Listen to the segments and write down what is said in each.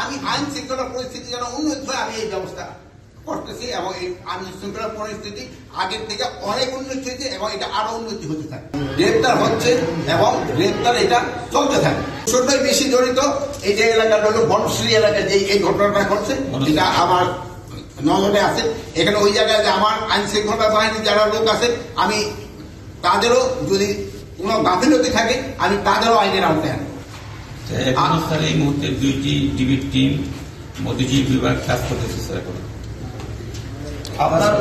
আমি আইন শৃঙ্খলা পরিস্থিতি যেন উন্নত হয় আমি এই ব্যবস্থা করতেছি এবং এই আইন শৃঙ্খলা পরিস্থিতি আগের থেকে অনেক উন্নতি হয়েছে এবং এটা আরো উন্নতি হতে থাকে। গ্রেপ্তার হচ্ছে এবং গ্রেপ্তার এটা চলতে থাকে। সবটাই বেশি জড়িত এই যে এলাকাটা হলো বনশ্রী এলাকায় যে এই ঘটনাটা ঘটছে এটা আমার নজরে আছে। এখানে ওই জায়গায় যে আমার আইন শৃঙ্খলা বাহিনী যারা লোক আছে আমি তাদেরও যদি কোনো গাফিলতি থাকে আমি তাদেরও আইনের আওতায় আনি। এই মুহূর্তে 2টি ডিবির টিম মধ্যজীব বিভাগ কাজ করতেছে স্যার। আপনার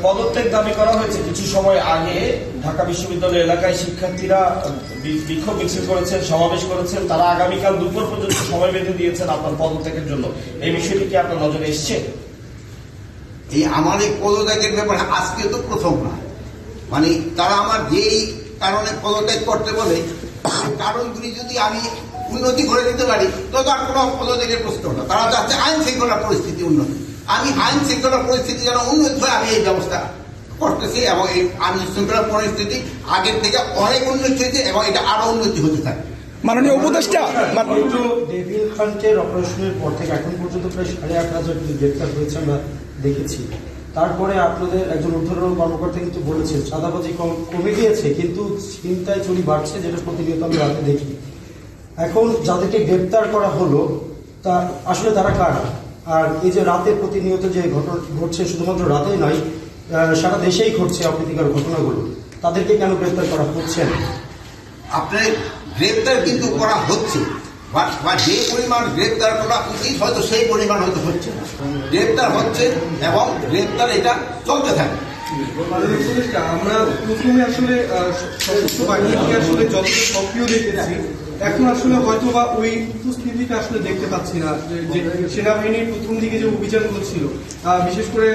পদত্যাগ দাবি করা হয়েছে কিছু সময় আগে। ঢাকা বিশ্ববিদ্যালয় এলাকায় শিক্ষার্থীরা বিক্ষোভ মিছিল করেছেন, সমাবেশ করেছেন, তারা আগামীকাল দুপুর পর্যন্ত সময় বেঁধে দিয়েছেন আপনার পদত্যাগের জন্য। এই বিষয়টি কি আপনার নজরে এসছে? এই আমার এই পদত্যাগের ব্যাপারে আজকে তো প্রথম না, মানে তারা আমার যেই কারণে পদত্যাগ করতে বলে কারণগুলি যদি আমি উন্নতি করে দিতে পারি তো তার কোনো পদত্যাগের প্রশ্ন না। তারা চাচ্ছে আইন শৃঙ্খলা পরিস্থিতি উন্নতি। আমি আইন শৃঙ্খলা পরিস্থিতি যেন উন্নত হয় আমি এই ব্যবস্থা করতেছি এবং এই আইন শৃঙ্খলা পরিস্থিতি আগের থেকে অনেক উন্নতি হয়েছে এবং এটা আরো উন্নতি হতে থাকে। মাননীয় উপদেষ্টা, ডেভিল হান্টের অপারেশনের পর থেকে এখন পর্যন্ত প্রায় 8,500 গ্রেপ্তার হয়েছে আমরা দেখেছি। তারপরে আপনাদের একজন ঊর্ধ্বতন কর্মকর্তা কিন্তু বলেছেন চাঁদাবাজি কমে গিয়েছে কিন্তু ছিনতাই চুরি বাড়ছে, যেটা প্রতিনিয়ত আমি রাতে দেখি। এখন যাদেরকে গ্রেপ্তার করা হলো তা আসলে তারা কারা? আর এই যে রাতে প্রতিনিয়ত যে ঘটনা ঘটছে, শুধুমাত্র রাতেই নয় সারা দেশেই ঘটছে অপ্রীতিকর ঘটনাগুলো, তাদেরকে কেন গ্রেপ্তার করা হচ্ছে না? আপনার গ্রেপ্তার কিন্তু করা হচ্ছে বা যে পরিমাণ গ্রেপ্তার করা উচিত হয়তো সেই পরিমাণ হয়তো হচ্ছে না। গ্রেপ্তার হচ্ছে এবং গ্রেপ্তার এটা চলতে থাকে। আমরা প্রথমে আসলে সশস্ত্র বাহিনীকে আসলে যত সক্রিয় দেখেছি, এখন আসলে হয়তো বা ওই উপস্থিতিটা আসলে দেখতে পাচ্ছি না। যে সেনাবাহিনীর প্রথম দিকে যে অভিযানগুলো ছিল, বিশেষ করে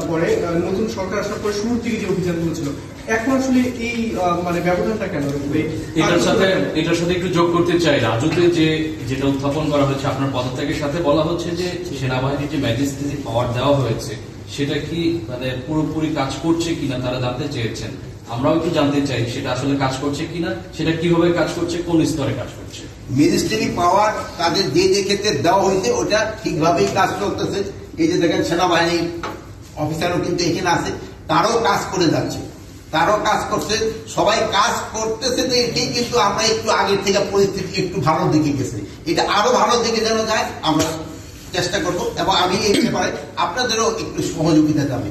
পরে নতুন সরকার আসার পরে শুরুর দিকে যে অভিযানগুলো ছিল, এখন আসলে এই মানে ব্যবধানটা কেন? এটার সাথে একটু যোগ করতে চাই, রাজুতে যেটা উত্থাপন করা হয়েছে আপনার পদত্যাগের সাথে বলা হচ্ছে যে সেনাবাহিনীর যে ম্যাজিস্ট্রেসি পাওয়ার দেওয়া হয়েছে সেটা কি মানে পুরোপুরি কাজ করছে কিনা তারা জানতে চেয়েছেন। আমরাও একটু জানতে চাই সেটা আসলে কাজ করছে কিনা, সেটা কিভাবে কাজ করছে, কোন স্তরে কাজ করছে। ম্যাজিস্ট্রেসি পাওয়ার তাদের যে ক্ষেত্রে দেওয়া হয়েছে ওটা ঠিকভাবেই কাজ করতেছে। এই যে দেখেন সেনাবাহিনীর অফিসারও কিন্তু এখানে আছে, তারাও কাজ করে যাচ্ছে, তারাও কাজ করছে, সবাই কাজ করতেছে। এটি কিন্তু আমরা একটু আগের থেকে পরিস্থিতি একটু ভালো দিকে গেছে, এটা আরো ভালো দিকে যেন যায় আমরা চেষ্টা করবো এবং আমি এই ব্যাপারে আপনাদেরও একটু সহযোগিতা যাবে।